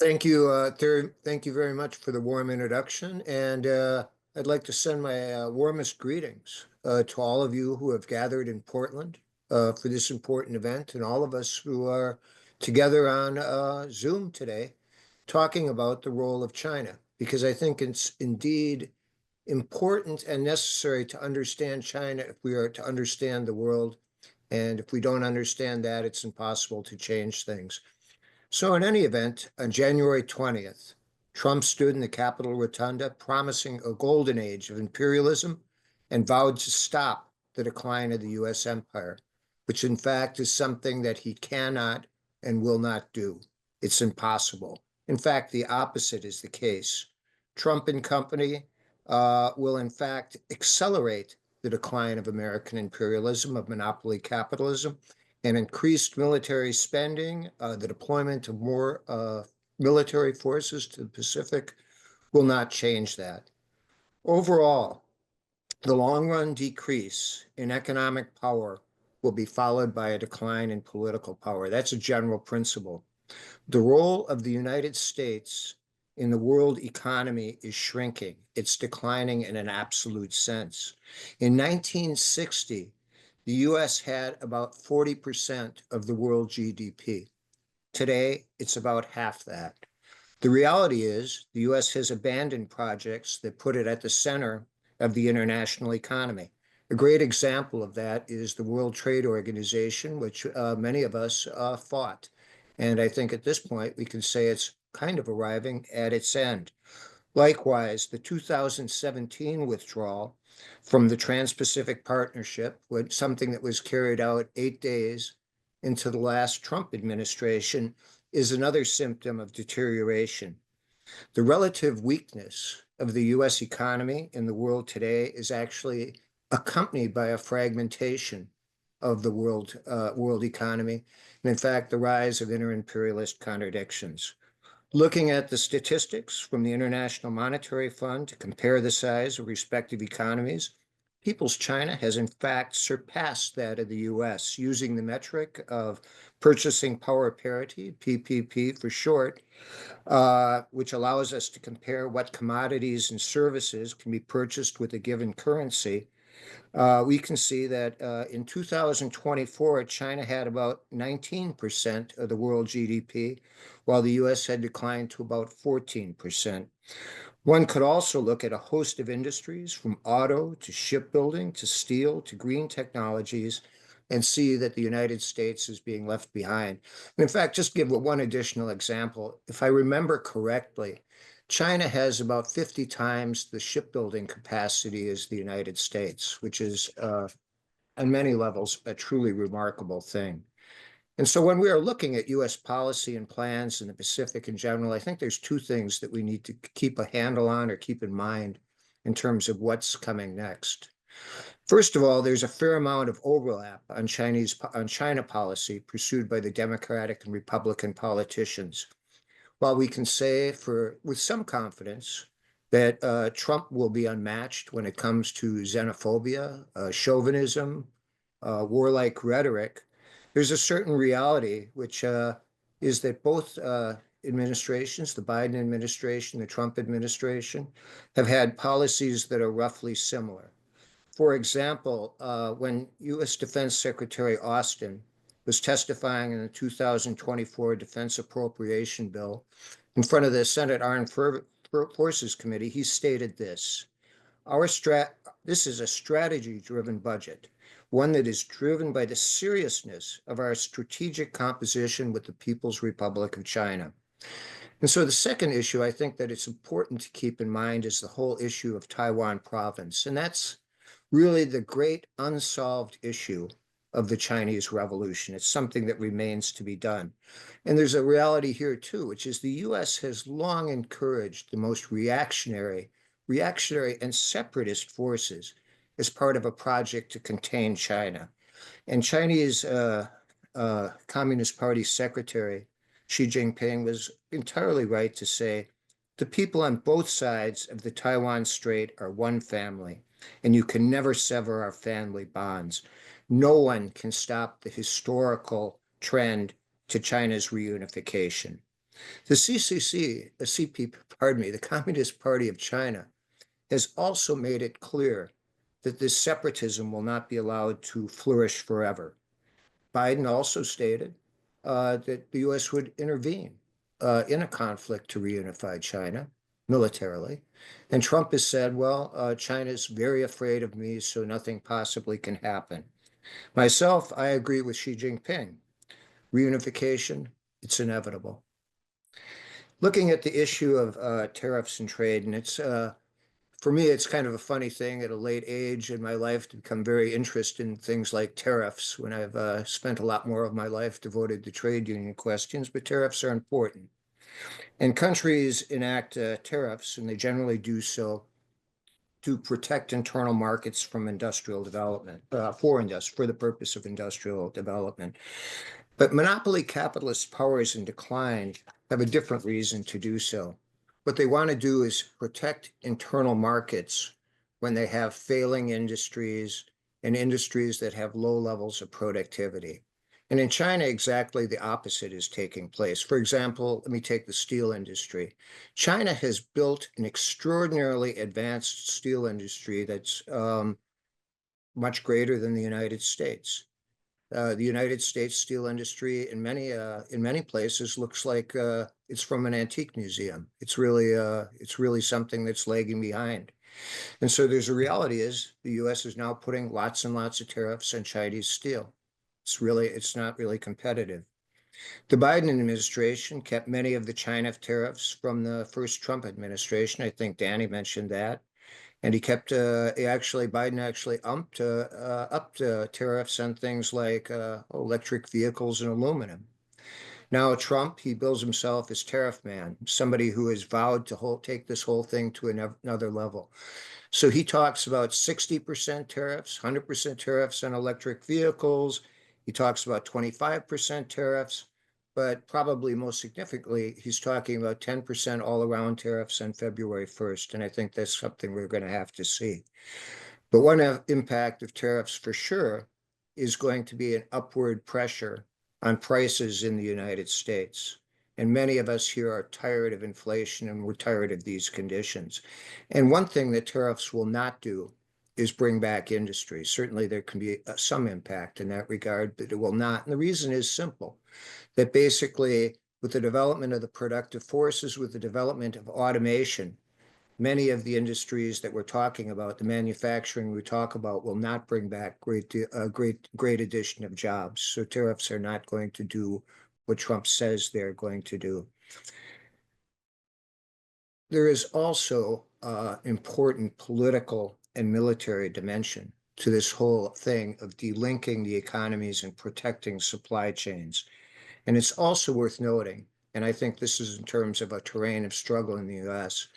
Thank you very much for the warm introduction. And I'd like to send my warmest greetings to all of you who have gathered in Portland for this important event, and all of us who are together on Zoom today talking about the role of China, because I think it's indeed important and necessary to understand China if we are to understand the world. And if we don't understand that, it's impossible to change things. So in any event, on January 20th, Trump stood in the Capitol Rotunda promising a golden age of imperialism and vowed to stop the decline of the US empire, which in fact is something that he cannot and will not do. It's impossible. In fact, the opposite is the case. Trump and company will in fact accelerate the decline of American imperialism, of monopoly capitalism, and increased military spending, the deployment of more military forces to the Pacific will not change that. Overall, the long-run decrease in economic power will be followed by a decline in political power. That's a general principle. The role of the United States in the world economy is shrinking. It's declining in an absolute sense. In 1960, the US had about 40% of the world GDP. Today, it's about half that. The reality is the US has abandoned projects that put it at the center of the international economy. A great example of that is the World Trade Organization, which many of us fought. And I think at this point, we can say it's kind of arriving at its end. Likewise, the 2017 withdrawal from the Trans-Pacific Partnership, something that was carried out 8 days into the last Trump administration, is another symptom of deterioration. The relative weakness of the US economy in the world today is actually accompanied by a fragmentation of the world economy, and in fact, the rise of inter-imperialist contradictions. Looking at the statistics from the International Monetary Fund to compare the size of respective economies, People's China has in fact surpassed that of the US using the metric of purchasing power parity, PPP for short, which allows us to compare what commodities and services can be purchased with a given currency. We can see that in 2024, China had about 19% of the world GDP, while the US had declined to about 14%. One could also look at a host of industries, from auto to shipbuilding to steel to green technologies, and see that the United States is being left behind. In fact, just give one additional example. If I remember correctly, China has about 50 times the shipbuilding capacity as the United States, which is on many levels a truly remarkable thing. And so when we are looking at US policy and plans in the Pacific in general, I think there's two things that we need to keep a handle on or keep in mind in terms of what's coming next. First of all, there's a fair amount of overlap on China policy pursued by the Democratic and Republican politicians. While we can say with some confidence that Trump will be unmatched when it comes to xenophobia, chauvinism, warlike rhetoric, there's a certain reality, which is that both administrations, the Biden administration, the Trump administration, have had policies that are roughly similar. For example, when U.S. Defense Secretary Austin was testifying in the 2024 Defense Appropriation Bill in front of the Senate Armed Forces Committee, he stated this: this is a strategy-driven budget, one that is driven by the seriousness of our strategic composition with the People's Republic of China. And so the second issue I think that it's important to keep in mind is the whole issue of Taiwan province. And that's really the great unsolved issue of the Chinese Revolution. It's something that remains to be done. And there's a reality here too, which is the US has long encouraged the most reactionary and separatist forces as part of a project to contain China. And Chinese Communist Party Secretary Xi Jinping was entirely right to say, the people on both sides of the Taiwan Strait are one family, and you can never sever our family bonds. No one can stop the historical trend to China's reunification. The pardon me, the Communist Party of China has also made it clear that this separatism will not be allowed to flourish forever. Biden also stated that the U.S. would intervene in a conflict to reunify China militarily. And Trump has said, well, China is very afraid of me, so nothing possibly can happen. Myself, I agree with Xi Jinping. Reunification, it's inevitable. Looking at the issue of tariffs and trade, and it's for me, it's kind of a funny thing at a late age in my life to become very interested in things like tariffs when I've spent a lot more of my life devoted to trade union questions, but tariffs are important. And countries enact tariffs, and they generally do so to protect internal markets from industrial development, for the purpose of industrial development. But monopoly capitalist powers in decline have a different reason to do so. What they want to do is protect internal markets when they have failing industries and industries that have low levels of productivity. And in China, exactly the opposite is taking place. For example, let me take the steel industry. China has built an extraordinarily advanced steel industry that's much greater than the United States. The United States steel industry in many places looks like it's from an antique museum. It's really something that's lagging behind. And so there's a reality is the U.S. is now putting lots and lots of tariffs on Chinese steel. It's not really competitive. The Biden administration kept many of the China tariffs from the first Trump administration. I think Danny mentioned that. And Biden actually upped tariffs on things like electric vehicles and aluminum. Now, Trump, he bills himself as tariff man, somebody who has vowed to take this whole thing to another level. So he talks about 60% tariffs, 100% tariffs on electric vehicles. He talks about 25% tariffs, but probably most significantly, he's talking about 10% all around tariffs on February 1st. And I think that's something we're going to have to see. But one impact of tariffs for sure is going to be an upward pressure on prices in the United States. And many of us here are tired of inflation and we're tired of these conditions. And one thing that tariffs will not do is bring back industry. Certainly there can be some impact in that regard, but it will not. And the reason is simple, that basically with the development of the productive forces, with the development of automation, many of the industries that we're talking about, the manufacturing we talk about, will not bring back great addition of jobs. So tariffs are not going to do what Trump says they're going to do. There is also important political and military dimension to this whole thing of delinking the economies and protecting supply chains. And it's also worth noting, and I think this is in terms of a terrain of struggle in the US,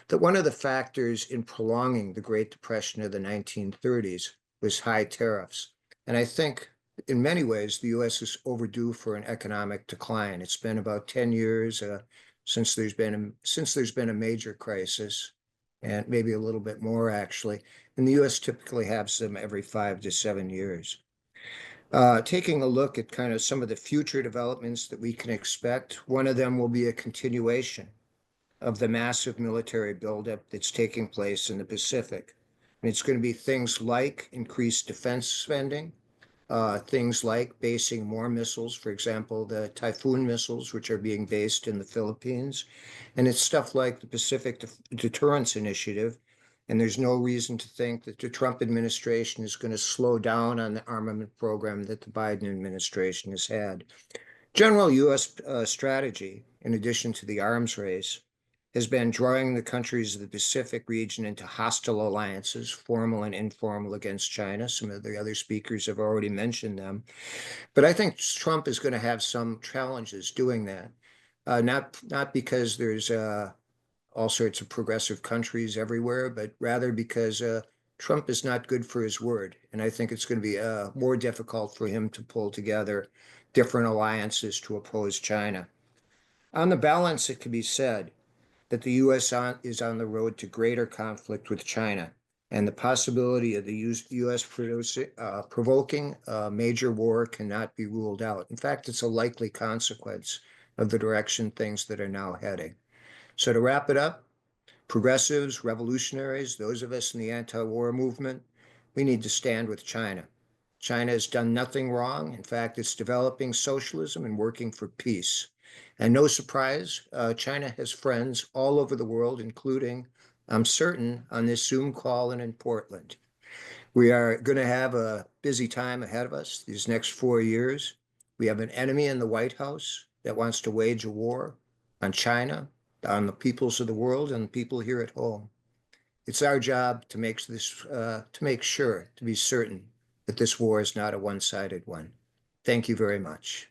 that one of the factors in prolonging the Great Depression of the 1930s was high tariffs. And I think in many ways, the US is overdue for an economic decline. It's been about 10 years since there's been a major crisis, and maybe a little bit more actually. And the US typically has them every 5 to 7 years. Taking a look at kind of some of the future developments that we can expect, one of them will be a continuation of the massive military buildup that's taking place in the Pacific. And it's going to be things like increased defense spending, things like basing more missiles, for example, the Typhoon missiles, which are being based in the Philippines. And it's stuff like the Pacific Deterrence Initiative. And there's no reason to think that the Trump administration is going to slow down on the armament program that the Biden administration has had. General U.S. Strategy, in addition to the arms race, has been drawing the countries of the Pacific region into hostile alliances, formal and informal, against China. Some of the other speakers have already mentioned them. But I think Trump is going to have some challenges doing that. Not because there's all sorts of progressive countries everywhere, but rather because Trump is not good for his word. And I think it's going to be more difficult for him to pull together different alliances to oppose China. On the balance, it can be said that the U.S. is on the road to greater conflict with China, and the possibility of the U.S. provoking a major war cannot be ruled out. In fact, it's a likely consequence of the direction things that are now heading. So to wrap it up, progressives, revolutionaries, those of us in the anti-war movement, we need to stand with China. China has done nothing wrong. In fact, it's developing socialism and working for peace. And no surprise, China has friends all over the world, including, I'm certain, on this Zoom call and in Portland. We are going to have a busy time ahead of us these next 4 years. We have an enemy in the White House that wants to wage a war on China, on the peoples of the world, and the people here at home. It's our job to make sure, to be certain that this war is not a one-sided one. Thank you very much.